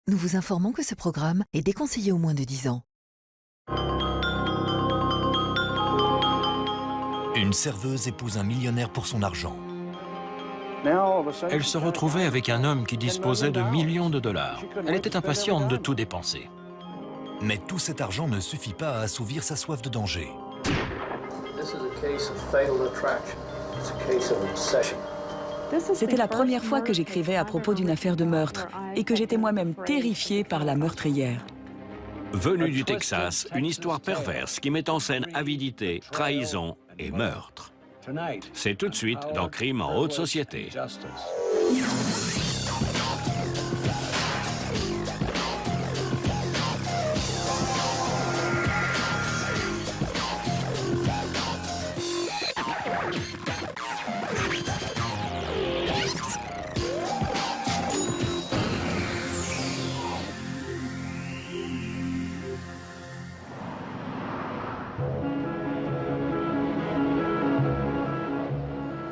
Nous vous informons que ce programme est déconseillé aux moins de 10 ans. Une serveuse épouse un millionnaire pour son argent. Elle se retrouvait avec un homme qui disposait de millions de dollars. Elle était impatiente de tout dépenser. Mais tout cet argent ne suffit pas à assouvir sa soif de danger. C'était la première fois que j'écrivais à propos d'une affaire de meurtre et que j'étais moi-même terrifiée par la meurtrière. Venue du Texas, une histoire perverse qui met en scène avidité, trahison et meurtre. C'est tout de suite dans Crime en haute société.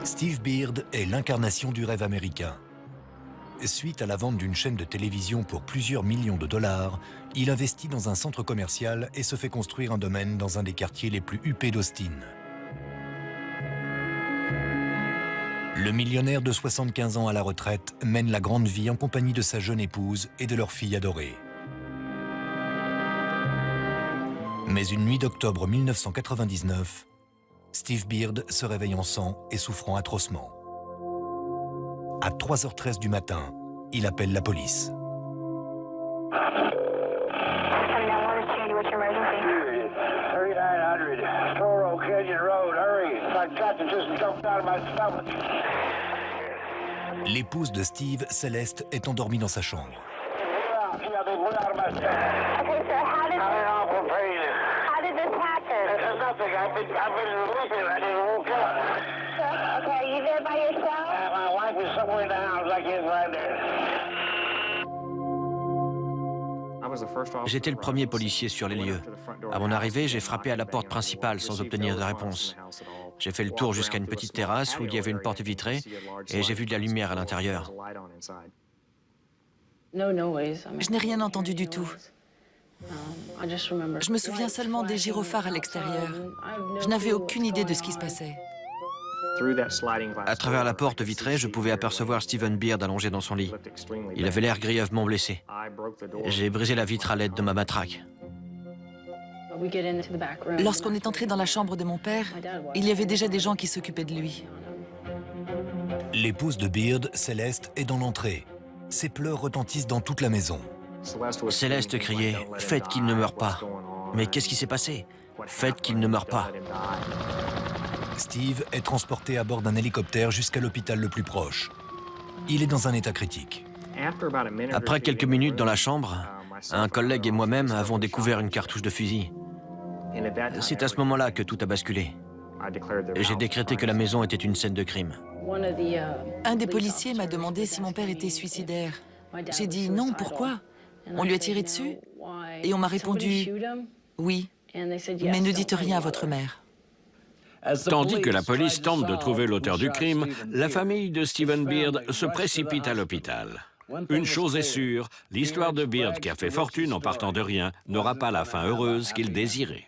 Steve Beard est l'incarnation du rêve américain. Suite à la vente d'une chaîne de télévision pour plusieurs millions de dollars, il investit dans un centre commercial et se fait construire un domaine dans un des quartiers les plus huppés d'Austin. Le millionnaire de 75 ans à la retraite mène la grande vie en compagnie de sa jeune épouse et de leur fille adorée. Mais une nuit d'octobre 1999, Steve Beard se réveille en sang et souffrant atrocement. À 3h13 du matin, il appelle la police. L'épouse de Steve, Céleste, est endormie dans sa chambre. J'étais le premier policier sur les lieux. À mon arrivée, j'ai frappé à la porte principale sans obtenir de réponse. J'ai fait le tour jusqu'à une petite terrasse où il y avait une porte vitrée et j'ai vu de la lumière à l'intérieur. Je n'ai rien entendu du tout. Je me souviens seulement des gyrophares à l'extérieur. Je n'avais aucune idée de ce qui se passait. À travers la porte vitrée, je pouvais apercevoir Steven Beard allongé dans son lit. Il avait l'air grièvement blessé. J'ai brisé la vitre à l'aide de ma matraque. Lorsqu'on est entré dans la chambre de mon père, il y avait déjà des gens qui s'occupaient de lui. L'épouse de Beard, Céleste, est dans l'entrée. Ses pleurs retentissent dans toute la maison. Céleste criait « Faites qu'il ne meure pas ». Mais qu'est-ce qui s'est passé? Faites qu'il ne meure pas. Steve est transporté à bord d'un hélicoptère jusqu'à l'hôpital le plus proche. Il est dans un état critique. Après quelques minutes dans la chambre, un collègue et moi-même avons découvert une cartouche de fusil. C'est à ce moment-là que tout a basculé. J'ai décrété que la maison était une scène de crime. Un des policiers m'a demandé si mon père était suicidaire. J'ai dit non, pourquoi? On lui a tiré dessus? Et on m'a répondu oui, mais ne dites rien à votre mère. Tandis que la police tente de trouver l'auteur du crime, la famille de Steven Beard se précipite à l'hôpital. Une chose est sûre, l'histoire de Beard, qui a fait fortune en partant de rien, n'aura pas la fin heureuse qu'il désirait.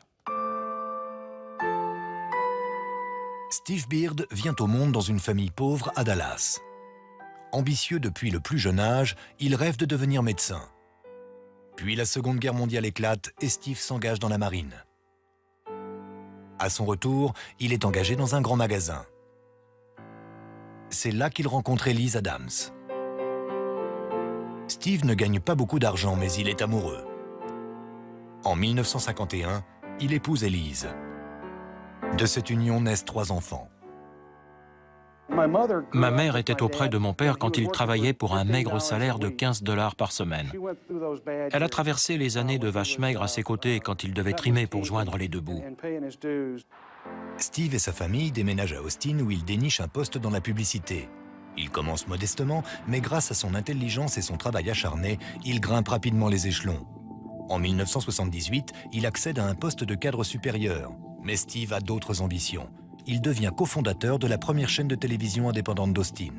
Steve Beard vient au monde dans une famille pauvre à Dallas. Ambitieux depuis le plus jeune âge, il rêve de devenir médecin. Puis la Seconde Guerre mondiale éclate et Steve s'engage dans la marine. À son retour, il est engagé dans un grand magasin. C'est là qu'il rencontre Elise Adams. Steve ne gagne pas beaucoup d'argent, mais il est amoureux. En 1951, il épouse Elise. De cette union naissent 3 enfants. Ma mère était auprès de mon père quand il travaillait pour un maigre salaire de 15 $ par semaine. Elle a traversé les années de vache maigre à ses côtés quand il devait trimer pour joindre les deux bouts. Steve et sa famille déménagent à Austin où il déniche un poste dans la publicité. Il commence modestement, mais grâce à son intelligence et son travail acharné, il grimpe rapidement les échelons. En 1978, il accède à un poste de cadre supérieur. Mais Steve a d'autres ambitions. Il devient cofondateur de la première chaîne de télévision indépendante d'Austin.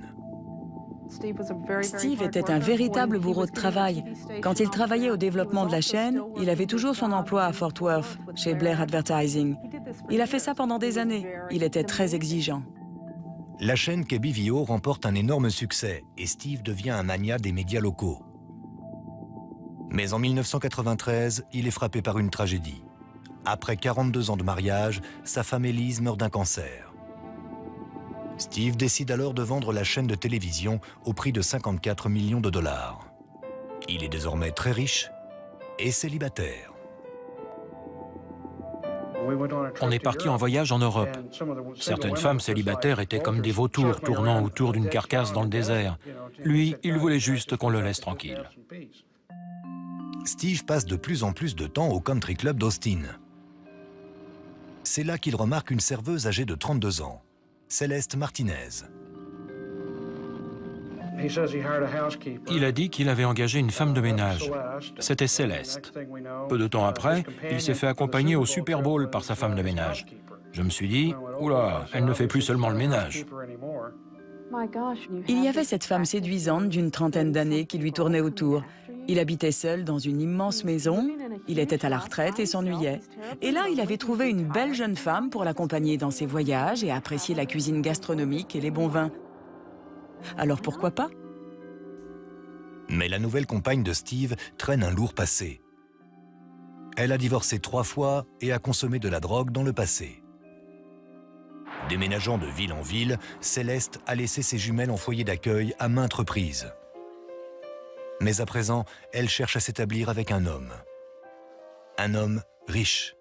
Steve était un véritable bourreau de travail. Quand il travaillait au développement de la chaîne, il avait toujours son emploi à Fort Worth, chez Blair Advertising. Il a fait ça pendant des années. Il était très exigeant. La chaîne KBVO remporte un énorme succès et Steve devient un magnat des médias locaux. Mais en 1993, il est frappé par une tragédie. Après 42 ans de mariage, sa femme Elise meurt d'un cancer. Steve décide alors de vendre la chaîne de télévision au prix de 54 millions de dollars. Il est désormais très riche et célibataire. On est parti en voyage en Europe. Certaines femmes célibataires étaient comme des vautours tournant autour d'une carcasse dans le désert. Lui, il voulait juste qu'on le laisse tranquille. Steve passe de plus en plus de temps au country club d'Austin. C'est là qu'il remarque une serveuse âgée de 32 ans, Céleste Martinez. Il a dit qu'il avait engagé une femme de ménage. C'était Céleste. Peu de temps après, il s'est fait accompagner au Super Bowl par sa femme de ménage. Je me suis dit, oula, elle ne fait plus seulement le ménage. Il y avait cette femme séduisante d'une trentaine d'années qui lui tournait autour. Il habitait seul dans une immense maison, il était à la retraite et s'ennuyait. Et là, il avait trouvé une belle jeune femme pour l'accompagner dans ses voyages et apprécier la cuisine gastronomique et les bons vins. Alors pourquoi pas? Mais la nouvelle compagne de Steve traîne un lourd passé. Elle a divorcé 3 fois et a consommé de la drogue dans le passé. Déménageant de ville en ville, Céleste a laissé ses jumelles en foyer d'accueil à maintes reprises. Mais à présent, elle cherche à s'établir avec un homme. Un homme riche.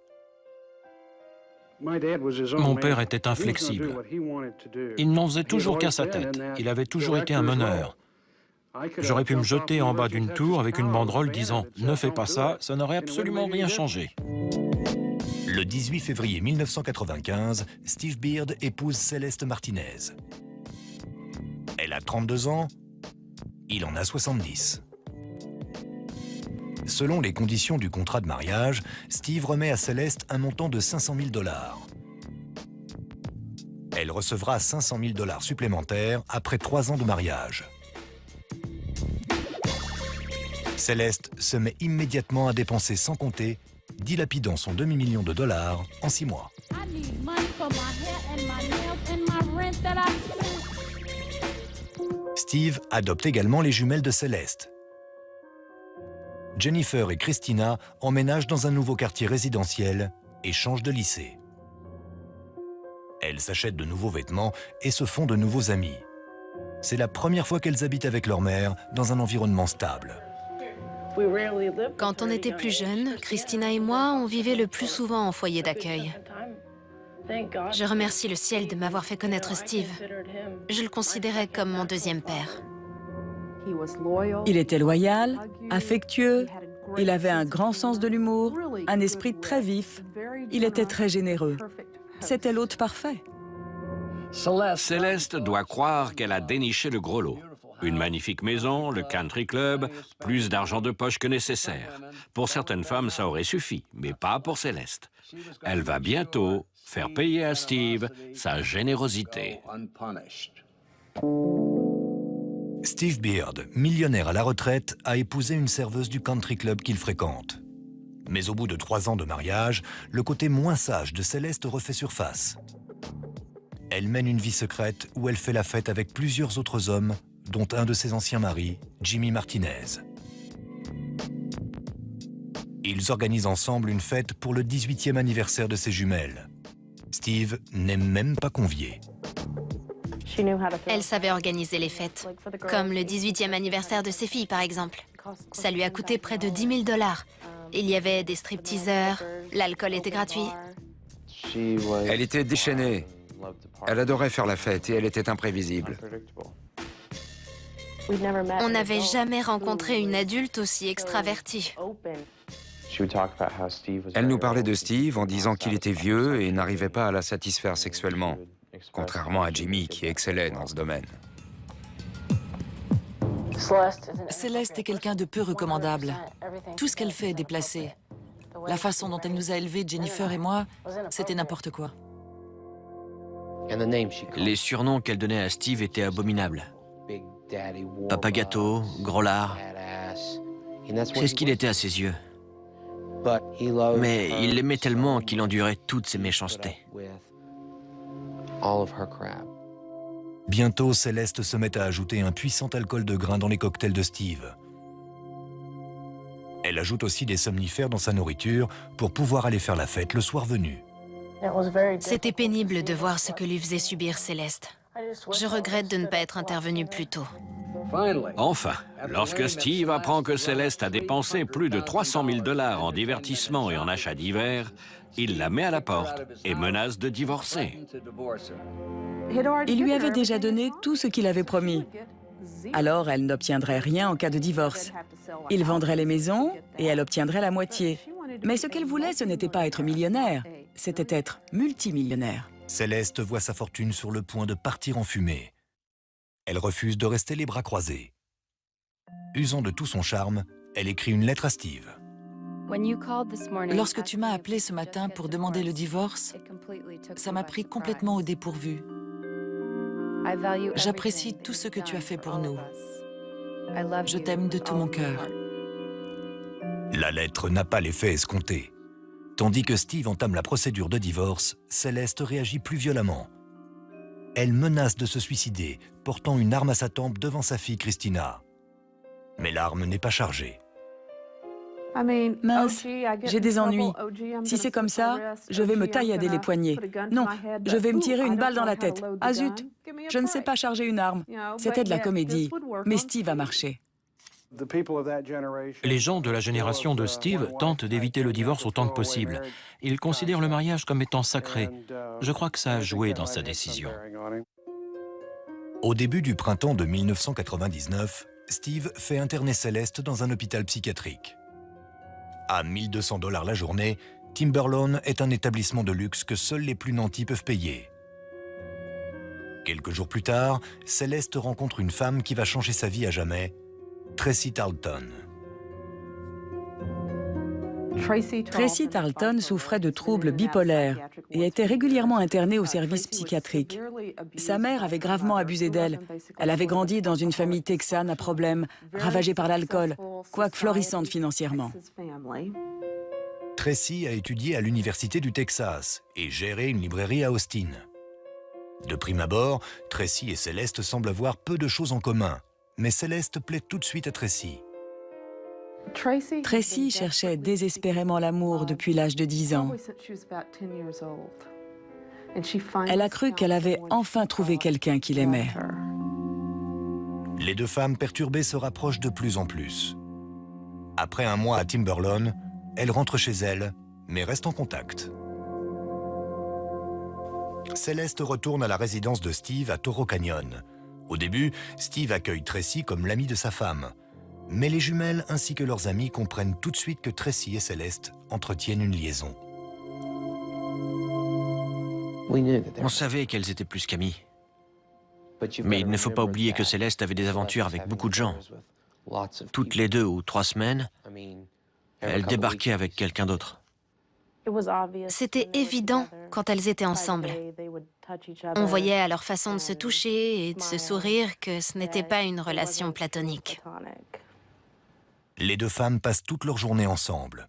Mon père était inflexible. Il n'en faisait toujours qu'à sa tête. Il avait toujours été un meneur. J'aurais pu me jeter en bas d'une tour avec une banderole disant « Ne fais pas ça, ça n'aurait absolument rien changé ». Le 18 février 1995, Steve Beard épouse Céleste Martinez. Elle a 32 ans, il en a 70. Selon les conditions du contrat de mariage, Steve remet à Céleste un montant de 500 000 $. Elle recevra 500 000 $ supplémentaires après 3 ans de mariage. Céleste se met immédiatement à dépenser sans compter, dilapidant son demi-million de dollars en 6 mois. Steve adopte également les jumelles de Céleste. Jennifer et Christina emménagent dans un nouveau quartier résidentiel et changent de lycée. Elles s'achètent de nouveaux vêtements et se font de nouveaux amis. C'est la première fois qu'elles habitent avec leur mère dans un environnement stable. Quand on était plus jeunes, Christina et moi, on vivait le plus souvent en foyer d'accueil. Je remercie le ciel de m'avoir fait connaître Steve. Je le considérais comme mon deuxième père. Il était loyal, affectueux, il avait un grand sens de l'humour, un esprit très vif, il était très généreux. C'était l'hôte parfait. Céleste doit croire qu'elle a déniché le gros lot. Une magnifique maison, le country club, plus d'argent de poche que nécessaire. Pour certaines femmes, ça aurait suffi, mais pas pour Céleste. Elle va bientôt faire payer à Steve sa générosité. Steve Beard, millionnaire à la retraite, a épousé une serveuse du country club qu'il fréquente. Mais au bout de 3 ans de mariage, le côté moins sage de Céleste refait surface. Elle mène une vie secrète où elle fait la fête avec plusieurs autres hommes, dont un de ses anciens maris, Jimmy Martinez. Ils organisent ensemble une fête pour le 18e anniversaire de ses jumelles. Steve n'est même pas convié. Elle savait organiser les fêtes, comme le 18e anniversaire de ses filles, par exemple. Ça lui a coûté près de 10 000 $. Il y avait des stripteaseurs, l'alcool était gratuit. Elle était déchaînée. Elle adorait faire la fête et elle était imprévisible. On n'avait jamais rencontré une adulte aussi extravertie. Elle nous parlait de Steve en disant qu'il était vieux et n'arrivait pas à la satisfaire sexuellement, contrairement à Jimmy qui excellait dans ce domaine. Céleste est quelqu'un de peu recommandable. Tout ce qu'elle fait est déplacé. La façon dont elle nous a élevés, Jennifer et moi, c'était n'importe quoi. Les surnoms qu'elle donnait à Steve étaient abominables. Papa gâteau, gros lard. C'est ce qu'il était à ses yeux. Mais il l'aimait tellement qu'il endurait toutes ses méchancetés. Bientôt, Céleste se met à ajouter un puissant alcool de grain dans les cocktails de Steve. Elle ajoute aussi des somnifères dans sa nourriture pour pouvoir aller faire la fête le soir venu. C'était pénible de voir ce que lui faisait subir Céleste. Je regrette de ne pas être intervenue plus tôt. Enfin, lorsque Steve apprend que Céleste a dépensé plus de 300 000 $ en divertissement et en achats divers, il la met à la porte et menace de divorcer. Il lui avait déjà donné tout ce qu'il avait promis. Alors, elle n'obtiendrait rien en cas de divorce. Il vendrait les maisons et elle obtiendrait la moitié. Mais ce qu'elle voulait, ce n'était pas être millionnaire, c'était être multimillionnaire. Céleste voit sa fortune sur le point de partir en fumée. Elle refuse de rester les bras croisés. Usant de tout son charme, elle écrit une lettre à Steve. Lorsque tu m'as appelé ce matin pour demander le divorce, ça m'a pris complètement au dépourvu. J'apprécie tout ce que tu as fait pour nous. Je t'aime de tout mon cœur. La lettre n'a pas l'effet escompté. Tandis que Steve entame la procédure de divorce, Céleste réagit plus violemment. Elle menace de se suicider, portant une arme à sa tempe devant sa fille Christina. Mais l'arme n'est pas chargée. Mince, j'ai des ennuis. Si c'est comme ça, je vais me taillader les poignets. Non, je vais me tirer une balle dans la tête. Ah zut, je ne sais pas charger une arme. C'était de la comédie, mais Steve a marché. Les gens de la génération de Steve tentent d'éviter le divorce autant que possible. Ils considèrent le mariage comme étant sacré. Je crois que ça a joué dans sa décision. Au début du printemps de 1999, Steve fait interner Céleste dans un hôpital psychiatrique. À 1 200 $ la journée, Timberlawn est un établissement de luxe que seuls les plus nantis peuvent payer. Quelques jours plus tard, Céleste rencontre une femme qui va changer sa vie à jamais, Tracy Tarleton. Tracy Tarleton souffrait de troubles bipolaires et était régulièrement internée au service psychiatrique. Sa mère avait gravement abusé d'elle. Elle avait grandi dans une famille texane à problème, ravagée par l'alcool, quoique florissante financièrement. Tracy a étudié à l'Université du Texas et géré une librairie à Austin. De prime abord, Tracy et Céleste semblent avoir peu de choses en commun, mais Céleste plaît tout de suite à Tracy. Tracy cherchait désespérément l'amour depuis l'âge de 10 ans. Elle a cru qu'elle avait enfin trouvé quelqu'un qui l'aimait. Les deux femmes perturbées se rapprochent de plus en plus. Après un mois à Timberlawn, elle rentre chez elle, mais reste en contact. Céleste retourne à la résidence de Steve à Toro Canyon. Au début, Steve accueille Tracy comme l'amie de sa femme. Mais les jumelles ainsi que leurs amis comprennent tout de suite que Tracy et Céleste entretiennent une liaison. On savait qu'elles étaient plus qu'amies. Mais il ne faut pas oublier que Céleste avait des aventures avec beaucoup de gens. Toutes les 2 ou 3 semaines, elle débarquait avec quelqu'un d'autre. C'était évident quand elles étaient ensemble. On voyait à leur façon de se toucher et de se sourire que ce n'était pas une relation platonique. Les deux femmes passent toute leur journée ensemble.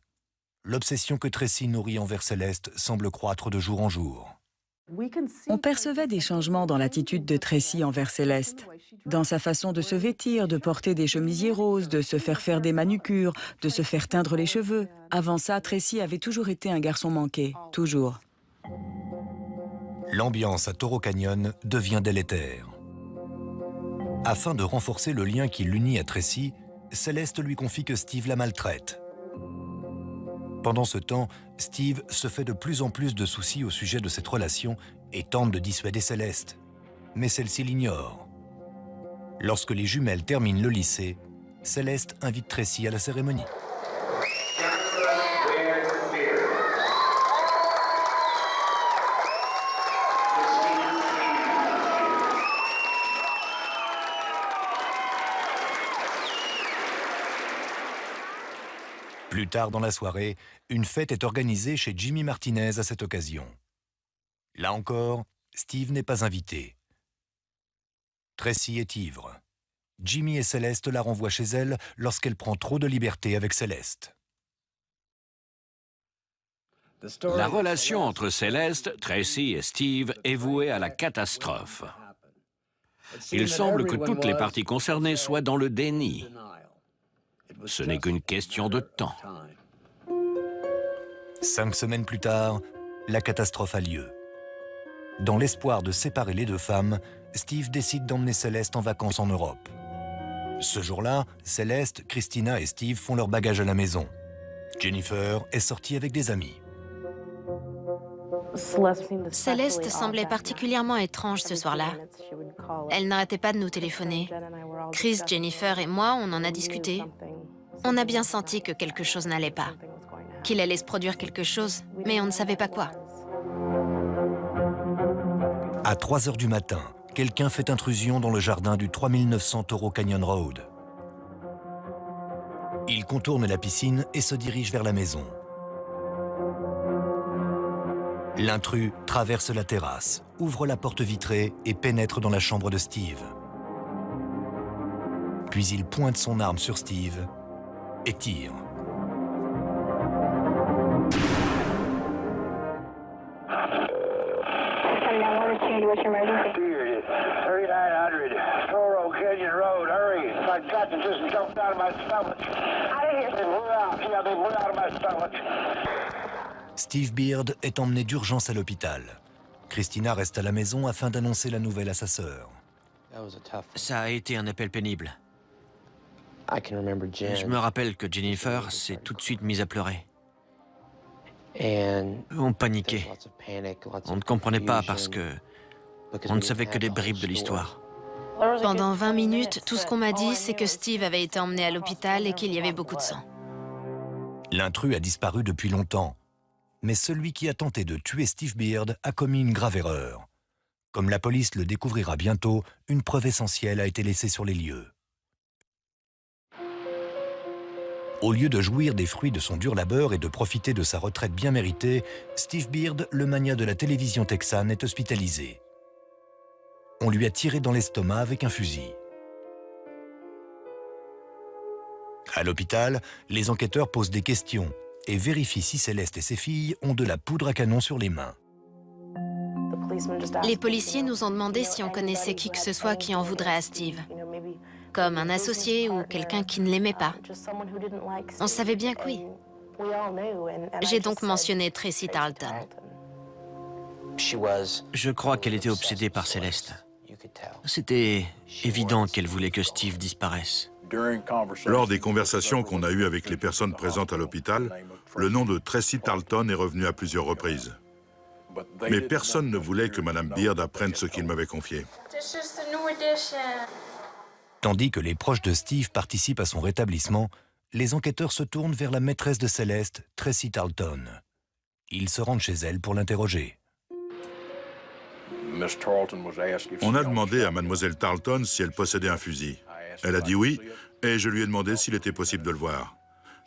L'obsession que Tracy nourrit envers Céleste semble croître de jour en jour. On percevait des changements dans l'attitude de Tracy envers Céleste. Dans sa façon de se vêtir, de porter des chemisiers roses, de se faire des manucures, de se faire teindre les cheveux. Avant ça, Tracy avait toujours été un garçon manqué, toujours. L'ambiance à Toro Canyon devient délétère. Afin de renforcer le lien qui l'unit à Tracy, Céleste lui confie que Steve la maltraite. Pendant ce temps, Steve se fait de plus en plus de soucis au sujet de cette relation et tente de dissuader Céleste. Mais celle-ci l'ignore. Lorsque les jumelles terminent le lycée, Céleste invite Tracy à la cérémonie. Plus tard dans la soirée, une fête est organisée chez Jimmy Martinez à cette occasion. Là encore, Steve n'est pas invité. Tracy est ivre. Jimmy et Céleste la renvoient chez elle lorsqu'elle prend trop de liberté avec Céleste. La relation entre Céleste, Tracy et Steve est vouée à la catastrophe. Il semble que toutes les parties concernées soient dans le déni. Ce n'est qu'une question de temps. 5 semaines plus tard, la catastrophe a lieu. Dans l'espoir de séparer les deux femmes, Steve décide d'emmener Céleste en vacances en Europe. Ce jour-là, Céleste, Christina et Steve font leur bagage à la maison. Jennifer est sortie avec des amis. Céleste semblait particulièrement étrange ce soir-là. Elle n'arrêtait pas de nous téléphoner. Chris, Jennifer et moi, on en a discuté. On a bien senti que quelque chose n'allait pas. Qu'il allait se produire quelque chose, mais on ne savait pas quoi. À 3 heures du matin, quelqu'un fait intrusion dans le jardin du 3900 Toro Canyon Road. Il contourne la piscine et se dirige vers la maison. L'intrus traverse la terrasse, ouvre la porte vitrée et pénètre dans la chambre de Steve. Puis il pointe son arme sur Steve et tire. Steve Beard est emmené d'urgence à l'hôpital. Christina reste à la maison afin d'annoncer la nouvelle à sa sœur. Ça a été un appel pénible. Je me rappelle que Jennifer s'est tout de suite mise à pleurer. On paniquait. On ne comprenait pas parce que on ne savait que des bribes de l'histoire. Pendant 20 minutes, tout ce qu'on m'a dit, c'est que Steve avait été emmené à l'hôpital et qu'il y avait beaucoup de sang. L'intrus a disparu depuis longtemps. Mais celui qui a tenté de tuer Steve Beard a commis une grave erreur. Comme la police le découvrira bientôt, une preuve essentielle a été laissée sur les lieux. Au lieu de jouir des fruits de son dur labeur et de profiter de sa retraite bien méritée, Steve Beard, le magnat de la télévision texane, est hospitalisé. On lui a tiré dans l'estomac avec un fusil. À l'hôpital, les enquêteurs posent des questions et vérifient si Céleste et ses filles ont de la poudre à canon sur les mains. Les policiers nous ont demandé si on connaissait qui que ce soit qui en voudrait à Steve. Comme un associé ou quelqu'un qui ne l'aimait pas. On savait bien que oui. J'ai donc mentionné Tracy Tarleton. Je crois qu'elle était obsédée par Céleste. C'était évident qu'elle voulait que Steve disparaisse. Lors des conversations qu'on a eues avec les personnes présentes à l'hôpital, le nom de Tracy Tarleton est revenu à plusieurs reprises. Mais personne ne voulait que Mme Beard apprenne ce qu'il m'avait confié. Tandis que les proches de Steve participent à son rétablissement, les enquêteurs se tournent vers la maîtresse de Céleste, Tracy Tarleton. Ils se rendent chez elle pour l'interroger. On a demandé à Mademoiselle Tarleton si elle possédait un fusil. Elle a dit oui, et je lui ai demandé s'il était possible de le voir.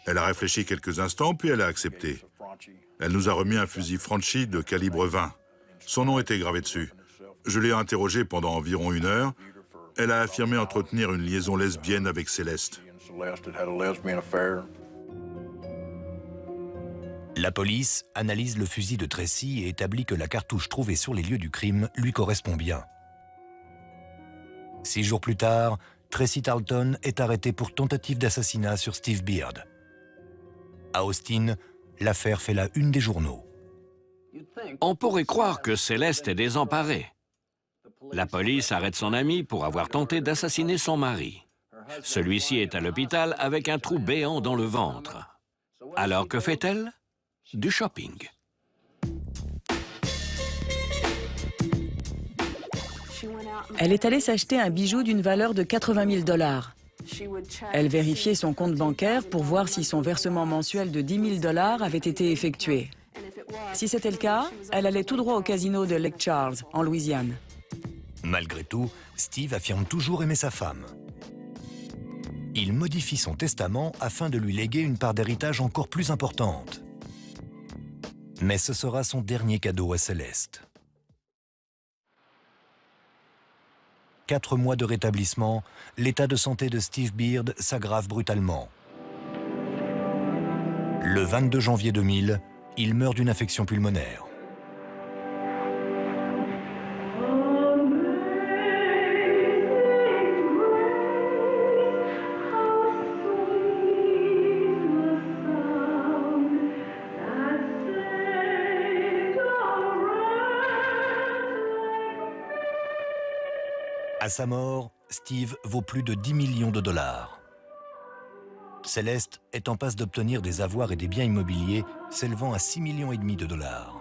Elle a réfléchi quelques instants, puis elle a accepté. Elle nous a remis un fusil Franchi de calibre 20. Son nom était gravé dessus. Je l'ai interrogée pendant environ 1 heure. Elle a affirmé entretenir une liaison lesbienne avec Céleste. La police analyse le fusil de Tracy et établit que la cartouche trouvée sur les lieux du crime lui correspond bien. 6 jours plus tard, Tracy Tarleton est arrêtée pour tentative d'assassinat sur Steve Beard. À Austin, l'affaire fait la une des journaux. On pourrait croire que Céleste est désemparée. La police arrête son ami pour avoir tenté d'assassiner son mari. Celui-ci est à l'hôpital avec un trou béant dans le ventre. Alors que fait-elle? Du shopping. Elle est allée s'acheter un bijou d'une valeur de 80 000 $. Elle vérifiait son compte bancaire pour voir si son versement mensuel de 10 000 $ avait été effectué. Si c'était le cas, elle allait tout droit au casino de Lake Charles, en Louisiane. Malgré tout, Steve affirme toujours aimer sa femme. Il modifie son testament afin de lui léguer une part d'héritage encore plus importante. Mais ce sera son dernier cadeau à Céleste. 4 mois de rétablissement, l'état de santé de Steve Beard s'aggrave brutalement. Le 22 janvier 2000, il meurt d'une infection pulmonaire. À sa mort, Steve vaut plus de 10 millions de dollars. Céleste est en passe d'obtenir des avoirs et des biens immobiliers s'élevant à 6,5 millions de dollars.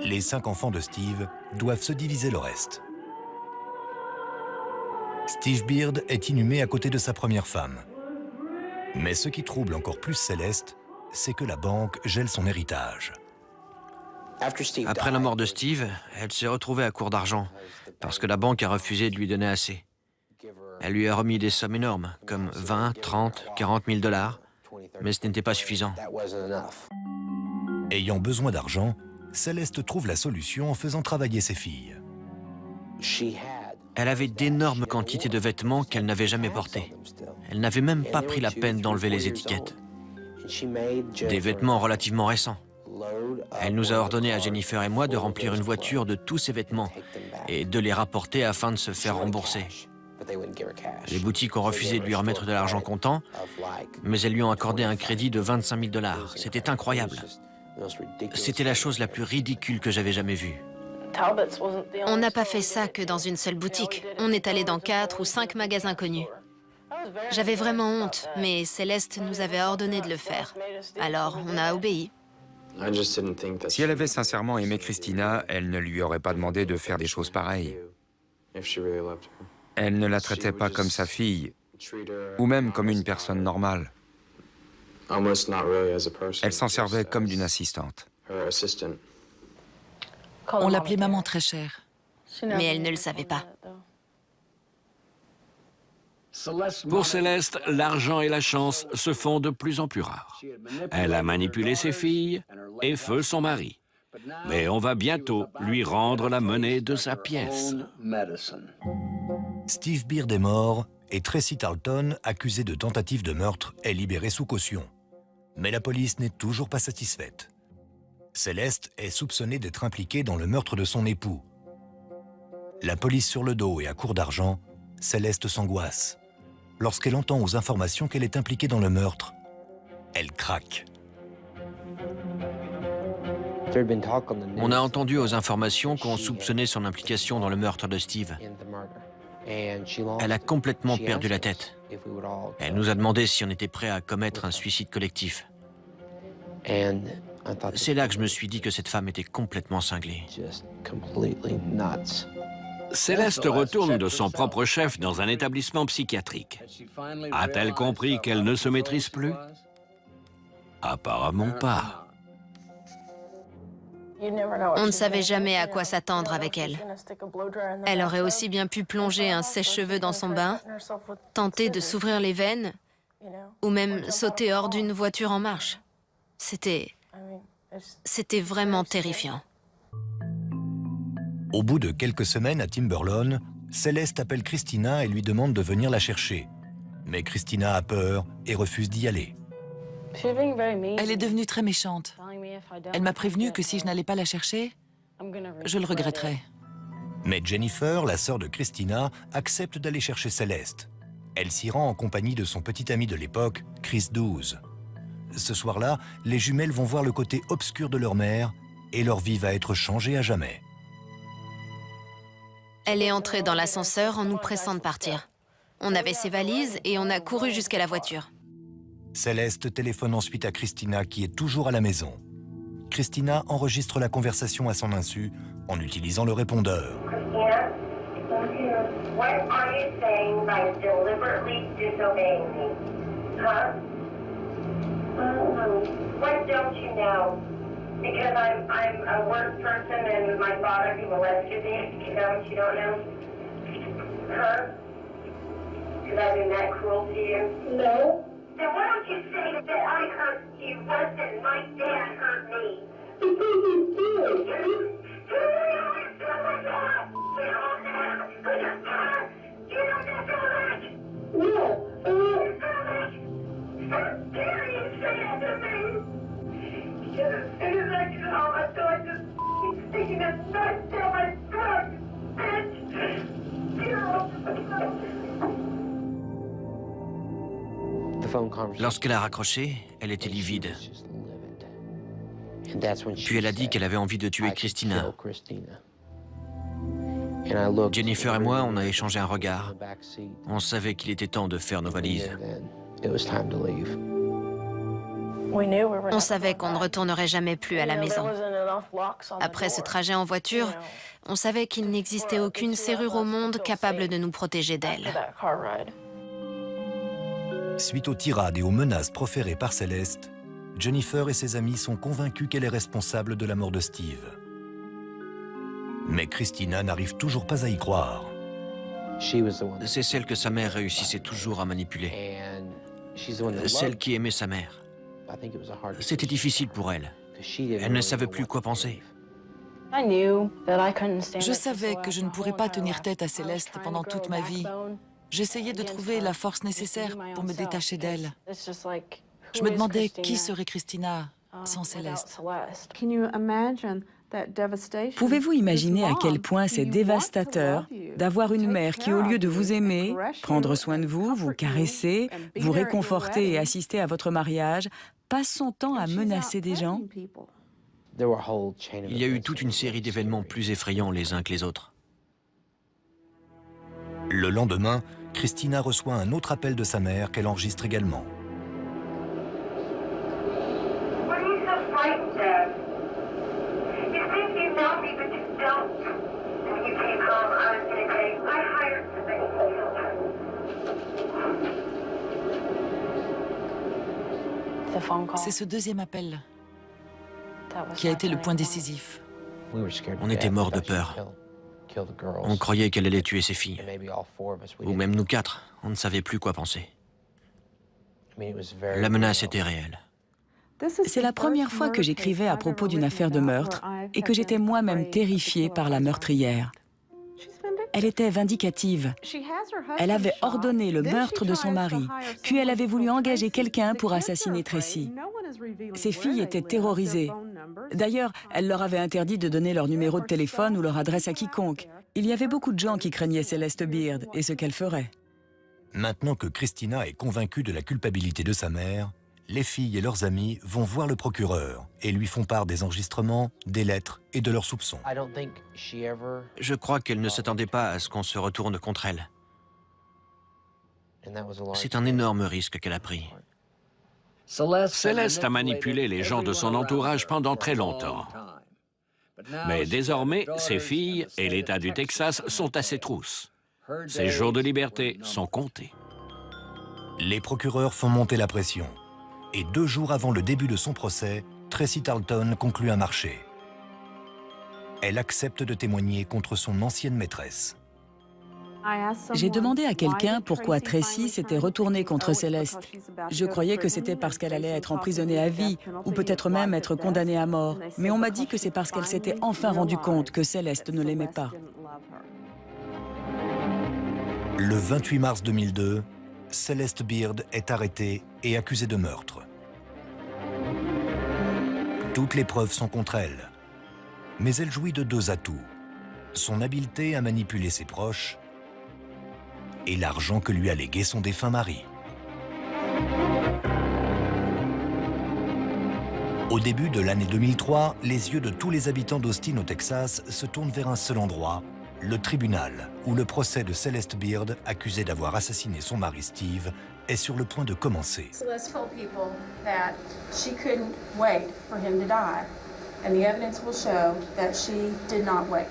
Les 5 enfants de Steve doivent se diviser le reste. Steve Beard est inhumé à côté de sa première femme. Mais ce qui trouble encore plus Céleste, c'est que la banque gèle son héritage. Après la mort de Steve, elle s'est retrouvée à court d'argent, parce que la banque a refusé de lui donner assez. Elle lui a remis des sommes énormes, comme 20, 30, 40 000 dollars, mais ce n'était pas suffisant. Ayant besoin d'argent, Céleste trouve la solution en faisant travailler ses filles. Elle avait d'énormes quantités de vêtements qu'elle n'avait jamais portés. Elle n'avait même pas pris la peine d'enlever les étiquettes. Des vêtements relativement récents. Elle nous a ordonné à Jennifer et moi de remplir une voiture de tous ces vêtements et de les rapporter afin de se faire rembourser. Les boutiques ont refusé de lui remettre de l'argent comptant, mais elles lui ont accordé un crédit de 25 000 dollars. C'était incroyable. C'était la chose la plus ridicule que j'avais jamais vue. On n'a pas fait ça que dans une seule boutique. On est allé dans 4 ou 5 magasins connus. J'avais vraiment honte, mais Céleste nous avait ordonné de le faire. Alors, on a obéi. Si elle avait sincèrement aimé Christina, elle ne lui aurait pas demandé de faire des choses pareilles. Elle ne la traitait pas comme sa fille, ou même comme une personne normale. Elle s'en servait comme d'une assistante. On l'appelait maman très chère. Mais elle ne le savait pas. Pour Céleste, l'argent et la chance se font de plus en plus rares. Elle a manipulé ses filles et feu son mari. Mais on va bientôt lui rendre la monnaie de sa pièce. Steve Beard est mort et Tracy Tarleton, accusée de tentative de meurtre, est libérée sous caution. Mais la police n'est toujours pas satisfaite. Céleste est soupçonnée d'être impliquée dans le meurtre de son époux. La police sur le dos et à court d'argent, Céleste s'angoisse. Lorsqu'elle entend aux informations qu'elle est impliquée dans le meurtre, elle craque. On a entendu aux informations qu'on soupçonnait son implication dans le meurtre de Steve. Elle a complètement perdu la tête. Elle nous a demandé si on était prêt à commettre un suicide collectif. C'est là que je me suis dit que cette femme était complètement cinglée. Céleste retourne de son propre chef dans un établissement psychiatrique. A-t-elle compris qu'elle ne se maîtrise plus? Apparemment pas. On ne savait jamais à quoi s'attendre avec elle. Elle aurait aussi bien pu plonger un sèche-cheveux dans son bain, tenter de s'ouvrir les veines, ou même sauter hors d'une voiture en marche. C'était vraiment terrifiant. Au bout de quelques semaines à Timberlawn, Céleste appelle Christina et lui demande de venir la chercher. Mais Christina a peur et refuse d'y aller. Elle est devenue très méchante. Elle m'a prévenu que si je n'allais pas la chercher, je le regretterais. Mais Jennifer, la sœur de Christina, accepte d'aller chercher Céleste. Elle s'y rend en compagnie de son petit ami de l'époque, Chris Douze. Ce soir-là, les jumelles vont voir le côté obscur de leur mère et leur vie va être changée à jamais. Elle est entrée dans l'ascenseur en nous pressant de partir. On avait ses valises et on a couru jusqu'à la voiture. Céleste téléphone ensuite à Christina qui est toujours à la maison. Christina enregistre la conversation à son insu en utilisant le répondeur. Christina, what are you saying by deliberately disobeying me? Huh? What don't you know? Because I'm a work person and my father, he molested me. You know what you don't know? Huh? Because I've been that cruel to you? No. Then why don't you say that I hurt you worse than my dad hurt me? Because you did. You Lorsqu'elle a raccroché, elle était livide. Puis elle a dit qu'elle avait envie de tuer Christina. Jennifer et moi, on a échangé un regard. On savait qu'il était temps de faire nos valises. On savait qu'on ne retournerait jamais plus à la maison. Après ce trajet en voiture, on savait qu'il n'existait aucune serrure au monde capable de nous protéger d'elle. Suite aux tirades et aux menaces proférées par Céleste, Jennifer et ses amis sont convaincus qu'elle est responsable de la mort de Steve. Mais Christina n'arrive toujours pas à y croire. C'est celle que sa mère réussissait toujours à manipuler. Celle qui aimait sa mère. C'était difficile pour elle. Elle ne savait plus quoi penser. Je savais que je ne pourrais pas tenir tête à Céleste pendant toute ma vie. J'essayais de trouver la force nécessaire pour me détacher d'elle. Je me demandais qui serait Christina sans Céleste. Pouvez-vous imaginer à quel point c'est dévastateur d'avoir une mère qui, au lieu de vous aimer, prendre soin de vous, vous caresser, vous réconforter et assister à votre mariage, passe son temps à menacer des gens? Il y a eu toute une série d'événements plus effrayants les uns que les autres. Le lendemain, Christina reçoit un autre appel de sa mère qu'elle enregistre également. What are you so frightened of? You think you know me, but you don't. When you came home, I was going to say, I hired somebody to kill her. C'est ce deuxième appel qui a été le point décisif. On était morts de peur. On croyait qu'elle allait tuer ses filles. Ou même nous quatre, on ne savait plus quoi penser. La menace était réelle. C'est la première fois que j'écrivais à propos d'une affaire de meurtre et que j'étais moi-même terrifiée par la meurtrière. Elle était vindicative. Elle avait ordonné le meurtre de son mari, puis elle avait voulu engager quelqu'un pour assassiner Tracy. Ses filles étaient terrorisées. D'ailleurs, elle leur avait interdit de donner leur numéro de téléphone ou leur adresse à quiconque. Il y avait beaucoup de gens qui craignaient Céleste Beard et ce qu'elle ferait. Maintenant que Christina est convaincue de la culpabilité de sa mère, les filles et leurs amis vont voir le procureur et lui font part des enregistrements, des lettres et de leurs soupçons. Je crois qu'elle ne s'attendait pas à ce qu'on se retourne contre elle. C'est un énorme risque qu'elle a pris. Céleste a manipulé les gens de son entourage pendant très longtemps. Mais désormais, ses filles et l'État du Texas sont à ses trousses. Ses jours de liberté sont comptés. Les procureurs font monter la pression. Et 2 jours avant le début de son procès, Tracy Tarleton conclut un marché. Elle accepte de témoigner contre son ancienne maîtresse. J'ai demandé à quelqu'un pourquoi Tracy s'était retournée contre Céleste. Je croyais que c'était parce qu'elle allait être emprisonnée à vie, ou peut-être même être condamnée à mort. Mais on m'a dit que c'est parce qu'elle s'était enfin rendue compte que Céleste ne l'aimait pas. Le 28 mars 2002, Céleste Beard est arrêtée et accusée de meurtre. Toutes les preuves sont contre elle. Mais elle jouit de 2 atouts. Son habileté à manipuler ses proches et l'argent que lui a légué son défunt mari. Au début de l'année 2003, les yeux de tous les habitants d'Austin au Texas se tournent vers un seul endroit, le tribunal, où le procès de Céleste Beard, accusée d'avoir assassiné son mari Steve, est sur le point de commencer. Celeste told people that she couldn't wait for him to die, and the evidence will show that she did not wait.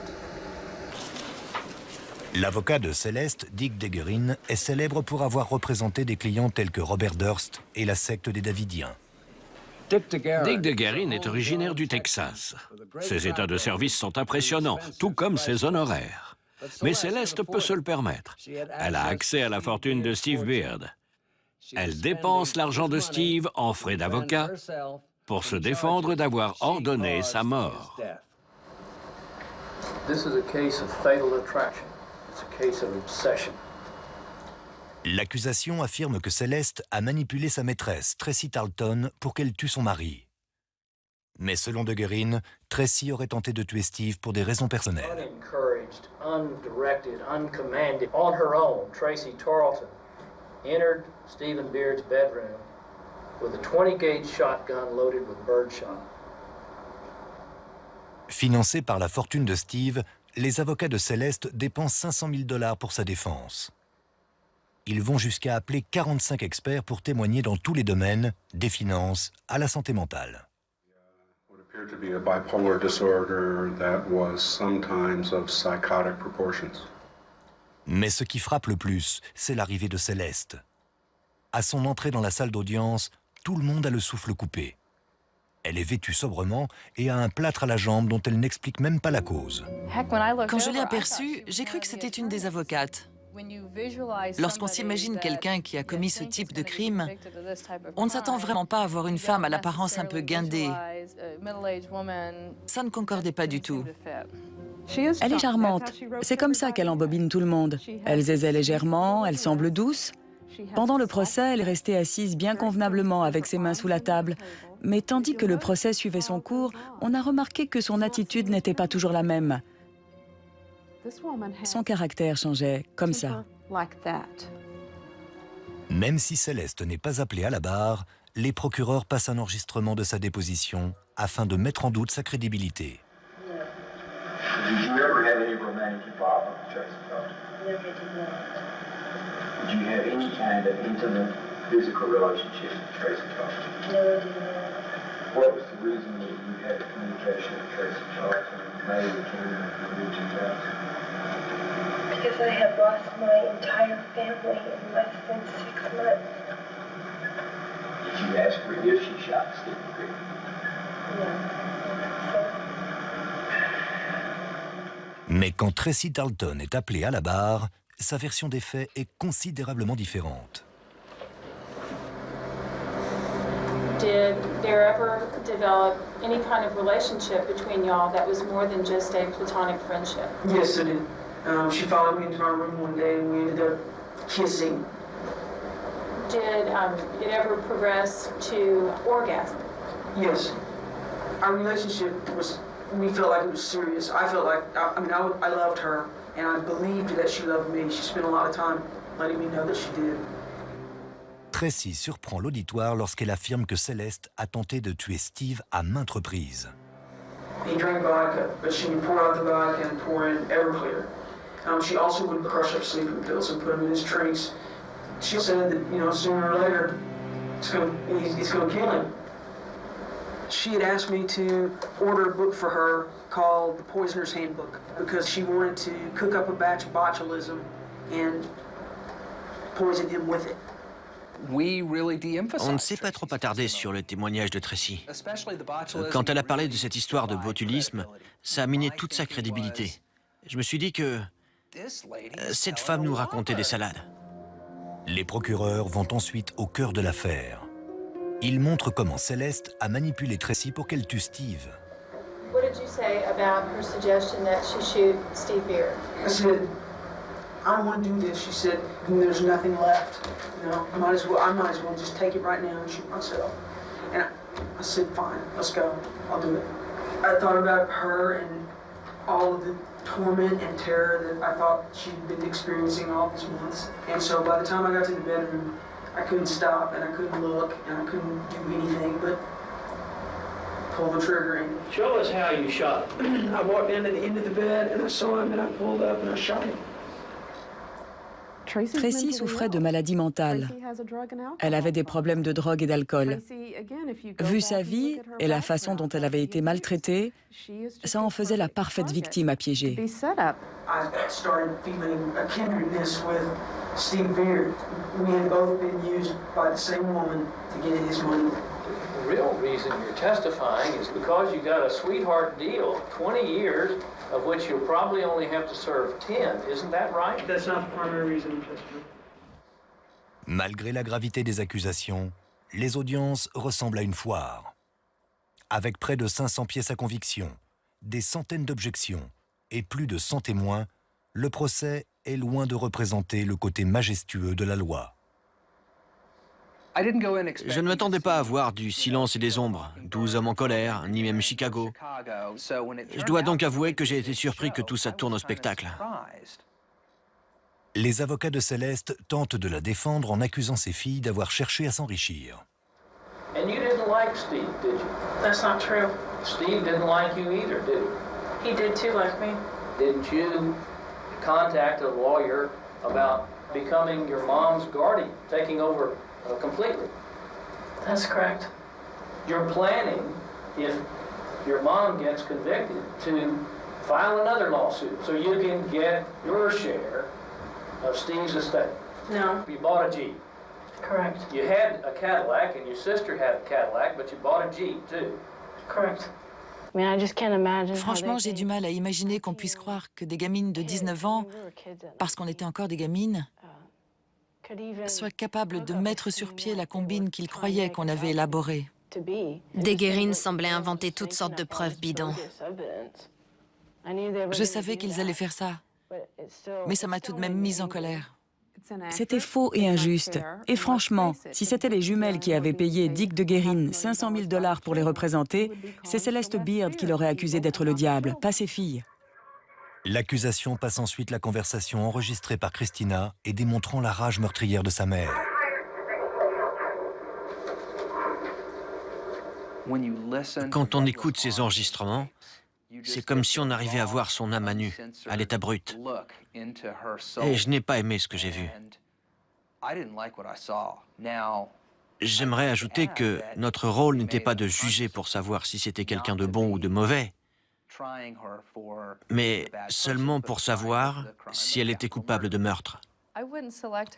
L'avocat de Céleste, Dick DeGuerin, est célèbre pour avoir représenté des clients tels que Robert Durst et la secte des Davidiens. Dick DeGuerin est originaire du Texas. Ses états de service sont impressionnants, tout comme ses honoraires. Mais Céleste peut se le permettre. Elle a accès à la fortune de Steve Beard. Elle dépense l'argent de Steve en frais d'avocat pour se défendre d'avoir ordonné sa mort. L'accusation affirme que Céleste a manipulé sa maîtresse, Tracy Tarleton, pour qu'elle tue son mari. Mais selon De Guerin, Tracy aurait tenté de tuer Steve pour des raisons personnelles. Unencouraged, undirected, uncommanded, on her own, Tracy Tarleton entered Stephen Beard's bedroom with a 20-gauge shotgun loaded with birdshot. Financés par la fortune de Steve, les avocats de Céleste dépensent 500 000 $ pour sa défense. Ils vont jusqu'à appeler 45 experts pour témoigner dans tous les domaines, des finances à la santé mentale. Mais ce qui frappe le plus, c'est l'arrivée de Céleste. À son entrée dans la salle d'audience, tout le monde a le souffle coupé. Elle est vêtue sobrement et a un plâtre à la jambe dont elle n'explique même pas la cause. Quand je l'ai aperçue, j'ai cru que c'était une des avocates. Lorsqu'on s'imagine quelqu'un qui a commis ce type de crime, on ne s'attend vraiment pas à voir une femme à l'apparence un peu guindée. Ça ne concordait pas du tout. Elle est charmante. C'est comme ça qu'elle embobine tout le monde. Elle zézait légèrement, elle semble douce. Pendant le procès, elle est restée assise bien convenablement avec ses mains sous la table. Mais tandis que le procès suivait son cours, on a remarqué que son attitude n'était pas toujours la même. Son caractère changeait comme ça. Même si Céleste n'est pas appelée à la barre, les procureurs passent un enregistrement de sa déposition afin de mettre en doute sa crédibilité. Because I have lost my entire family in less than 6 months. Did you ask her if she shot Stephen Beard? Mais quand Tracy Tarleton est appelée à la barre, sa version des faits est considérablement différente. Did there ever develop any kind of relationship between y'all that was more than just a platonic friendship? Yes, it did. She followed me into my room one day and we ended up kissing. Did it ever progress to orgasm? Yes. Our relationship was, we felt like it was serious. I felt like, I loved her and I believed that she loved me. She spent a lot of time letting me know that she did. Tracy surprend l'auditoire lorsqu'elle affirme que Céleste a tenté de tuer Steve à maintes reprises. He drank vodka, but she would pour out the vodka and pour in Everclear. She also would crush up sleeping pills and put them in his drinks. She said that, sooner or later, it's going to kill him. She had asked me to order a book for her called The Poisoner's Handbook because she wanted to cook up a batch of botulism and poison him with it. On ne s'est pas trop attardé sur le témoignage de Tracy. Quand elle a parlé de cette histoire de botulisme, ça a miné toute sa crédibilité. Je me suis dit que cette femme nous racontait des salades. Les procureurs vont ensuite au cœur de l'affaire. Ils montrent comment Céleste a manipulé Tracy pour qu'elle tue Steve. What did you say about her suggestion that she shoot Steve Beard? I said, I don't want to do this. She said, there's nothing left. I might as well just take it right now and shoot myself. And I said, fine, let's go. I'll do it. I thought about her and all of the torment and terror that I thought she'd been experiencing all these months. And so by the time I got to the bedroom, I couldn't stop and I couldn't look and I couldn't do anything but pull the trigger and... Show us how you shot him. I walked in at the end of the bed and I saw him and I pulled up and I shot him. Tracy souffrait de maladie mentale. Elle avait des problèmes de drogue et d'alcool. Vu sa vie et la façon dont elle avait été maltraitée, ça en faisait la parfaite victime à piéger. I started feeling a kindredness with Steve Beard. We had both been used by the same woman to get his money. The real reason you're testifying is because you got a sweetheart deal, 20 years, of which you'll probably only have to serve 10. Isn't that right? That's not the primary reason I'm testifying. Malgré la gravité des accusations, les audiences ressemblent à une foire. Avec près de 500 pièces à conviction, des centaines d'objections et plus de 100 témoins, le procès est loin de représenter le côté majestueux de la loi. Je ne m'attendais pas à voir du silence et des ombres, 12 hommes en colère, ni même Chicago. Je dois donc avouer que j'ai été surpris que tout ça tourne au spectacle. Les avocats de Céleste tentent de la défendre en accusant ses filles d'avoir cherché à s'enrichir. And you didn't like Steve, did you? That's not true. Steve didn't like you either, did he? He did too like me. Didn't you contact a lawyer about becoming your mom's guardian, taking over completely? That's correct. You're planning, if your mom gets convicted, to file another lawsuit so you can get your share of Steve's estate. No. You bought a Jeep. Correct. You had a Cadillac and your sister had a Cadillac, but you bought a Jeep too. Correct. Franchement, j'ai du mal à imaginer qu'on puisse croire que des gamines de 19 ans, parce qu'on était encore des gamines, soient capables de mettre sur pied la combine qu'ils croyaient qu'on avait élaborée. Des guérines semblaient inventer toutes sortes de preuves bidons. Je savais qu'ils allaient faire ça, mais ça m'a tout de même mise en colère. C'était faux et injuste. Et franchement, si c'était les jumelles qui avaient payé Dick de Guérin 500 000 $ pour les représenter, c'est Celeste Beard qui l'aurait accusé d'être le diable, pas ses filles. L'accusation passe ensuite la conversation enregistrée par Christina et démontrant la rage meurtrière de sa mère. Quand on écoute ces enregistrements, c'est comme si on arrivait à voir son âme à nu, à l'état brut. Et je n'ai pas aimé ce que j'ai vu. J'aimerais ajouter que notre rôle n'était pas de juger pour savoir si c'était quelqu'un de bon ou de mauvais, mais seulement pour savoir si elle était coupable de meurtre.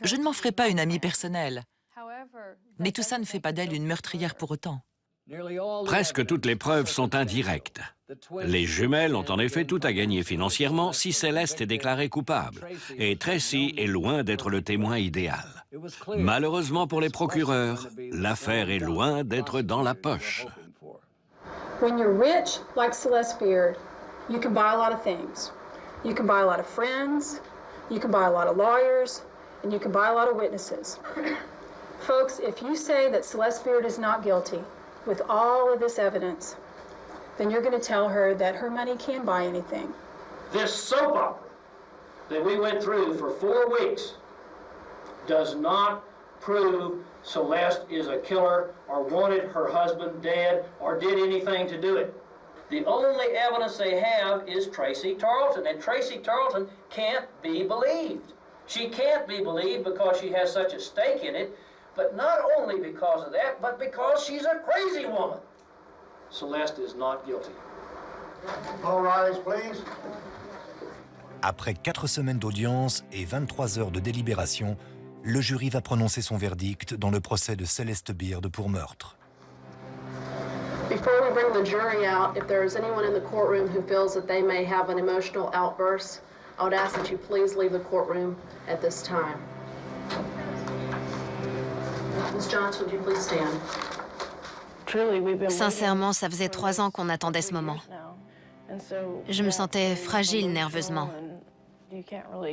Je ne m'en ferai pas une amie personnelle, mais tout ça ne fait pas d'elle une meurtrière pour autant. Presque toutes les preuves sont indirectes. Les jumelles ont en effet tout à gagner financièrement si Céleste est déclarée coupable. Et Tracy est loin d'être le témoin idéal. Malheureusement pour les procureurs, l'affaire est loin d'être dans la poche. When you're rich, like Celeste Beard, you can buy a lot of things. You can buy a lot of friends, you can buy a lot of lawyers, and you can buy a lot of witnesses. Folks, if you say that Celeste Beard is not guilty, with all of this evidence, then you're going to tell her that her money can't buy anything. This soap opera that we went through for 4 weeks does not prove Celeste is a killer or wanted her husband dead or did anything to do it. The only evidence they have is Tracy Tarleton, and Tracy Tarleton can't be believed. She can't be believed because she has such a stake in it, but not only because of that, but because she's a crazy woman. Celeste is not guilty. All rise, please. Après 4 semaines d'audience et 23 heures de délibération, le jury va prononcer son verdict dans le procès de Celeste Beard pour meurtre. Before we bring the jury out, if there is anyone in the courtroom who feels that they may have an emotional outburst, I would ask that you please leave the courtroom at this time. Ms. Johnson, would you please stand? Sincèrement, ça faisait 3 ans qu'on attendait ce moment. Je me sentais fragile nerveusement.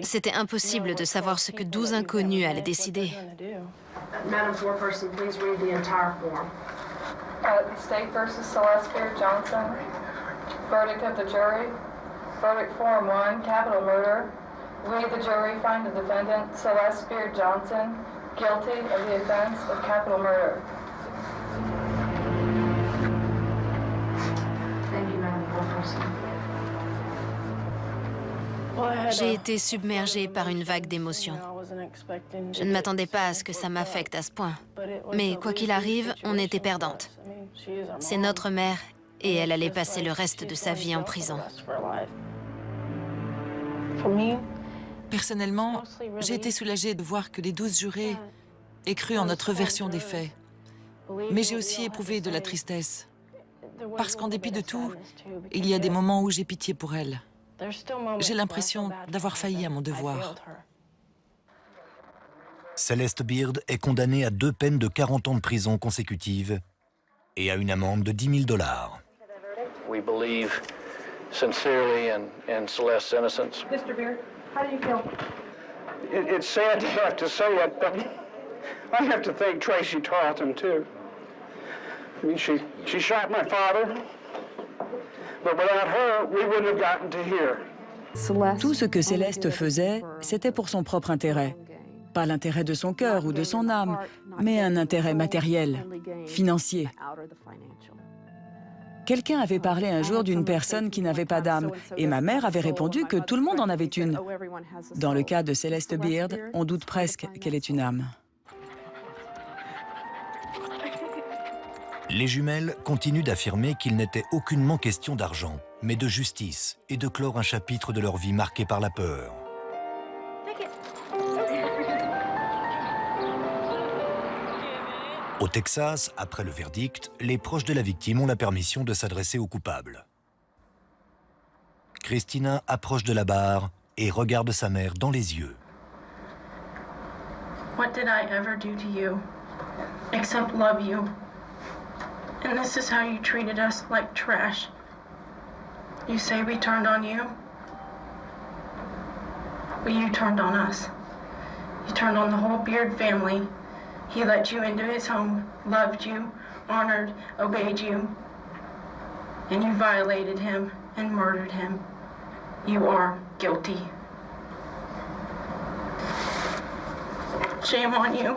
C'était impossible de savoir ce que 12 inconnus allaient décider. Madam Foreperson, please read the entire form. The State versus Celeste Beard Johnson. Verdict of the jury. Verdict Form 1, capital murder. We, the jury, find the defendant, Celeste Beard Johnson, guilty of the offense of capital murder. Thank you, Madam Foreperson. J'ai été submergée par une vague d'émotions. Je ne m'attendais pas à ce que ça m'affecte à ce point. Mais quoi qu'il arrive, on était perdantes. C'est notre mère et elle allait passer le reste de sa vie en prison. Personnellement, j'ai été soulagée de voir que les 12 jurés aient cru en notre version des faits. Mais j'ai aussi éprouvé de la tristesse. Parce qu'en dépit de tout, il y a des moments où j'ai pitié pour elle. J'ai l'impression d'avoir failli à mon devoir. Celeste Beard est condamnée à 2 peines de 40 ans de prison consécutives et à une amende de $10 000. We believe sincerely in Celeste's innocence. Mr. Beard, How do you feel? It's sad to have to say it, but I have to thank Tracy Tarleton, too. I mean, she shot my father, but without her, we wouldn't have gotten to here. Tout ce que Céleste faisait, c'était pour son propre intérêt. Pas l'intérêt de son cœur ou de son âme, mais un intérêt matériel, financier. Quelqu'un avait parlé un jour d'une personne qui n'avait pas d'âme, et ma mère avait répondu que tout le monde en avait une. Dans le cas de Céleste Beard, on doute presque qu'elle ait une âme. Les jumelles continuent d'affirmer qu'il n'était aucunement question d'argent, mais de justice et de clore un chapitre de leur vie marqué par la peur. Au Texas, après le verdict, les proches de la victime ont la permission de s'adresser au coupable. Christina approche de la barre et regarde sa mère dans les yeux. What did I ever do to you except love you? And this is how you treated us like trash. You say we turned on you? Well, you turned on us. You turned on the whole Beard family. He let you into his home, loved you, honored, obeyed you. And you violated him and murdered him. You are guilty. Shame on you.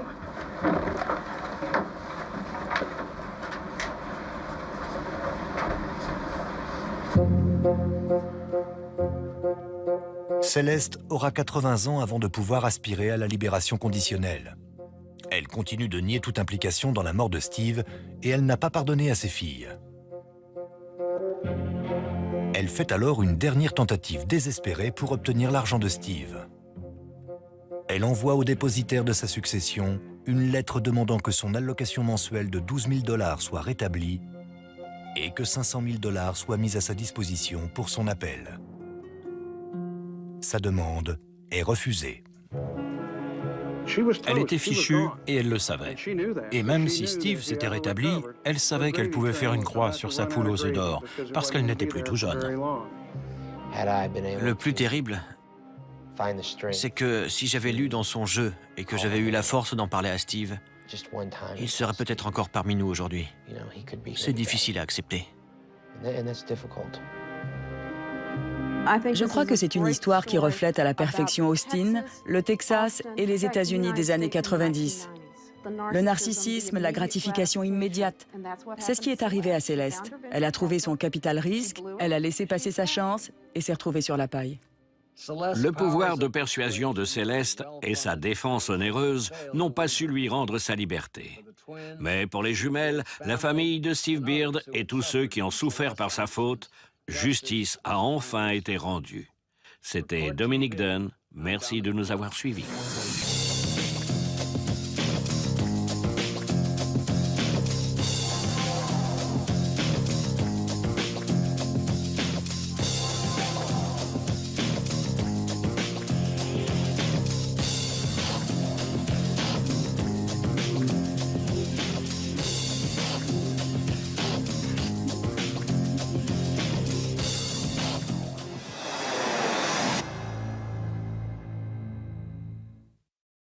Céleste aura 80 ans avant de pouvoir aspirer à la libération conditionnelle. Elle continue de nier toute implication dans la mort de Steve et elle n'a pas pardonné à ses filles. Elle fait alors une dernière tentative désespérée pour obtenir l'argent de Steve. Elle envoie au dépositaire de sa succession une lettre demandant que son allocation mensuelle de 12 000 $ soit rétablie et que 500 000 $ soient mis à sa disposition pour son appel. Sa demande est refusée. Elle était fichue et elle le savait. Et même si Steve s'était rétabli, elle savait qu'elle pouvait faire une croix sur sa poule aux œufs d'or, parce qu'elle n'était plus tout jeune. Le plus terrible, c'est que si j'avais lu dans son jeu et que j'avais eu la force d'en parler à Steve, il serait peut-être encore parmi nous aujourd'hui. C'est difficile à accepter. Je crois que c'est une histoire qui reflète à la perfection Austin, le Texas et les États-Unis des années 90. Le narcissisme, la gratification immédiate. C'est ce qui est arrivé à Céleste. Elle a trouvé son capital risque, elle a laissé passer sa chance et s'est retrouvée sur la paille. Le pouvoir de persuasion de Céleste et sa défense onéreuse n'ont pas su lui rendre sa liberté. Mais pour les jumelles, la famille de Steve Beard et tous ceux qui ont souffert par sa faute, justice a enfin été rendue. C'était Dominique Dunn. Merci de nous avoir suivis.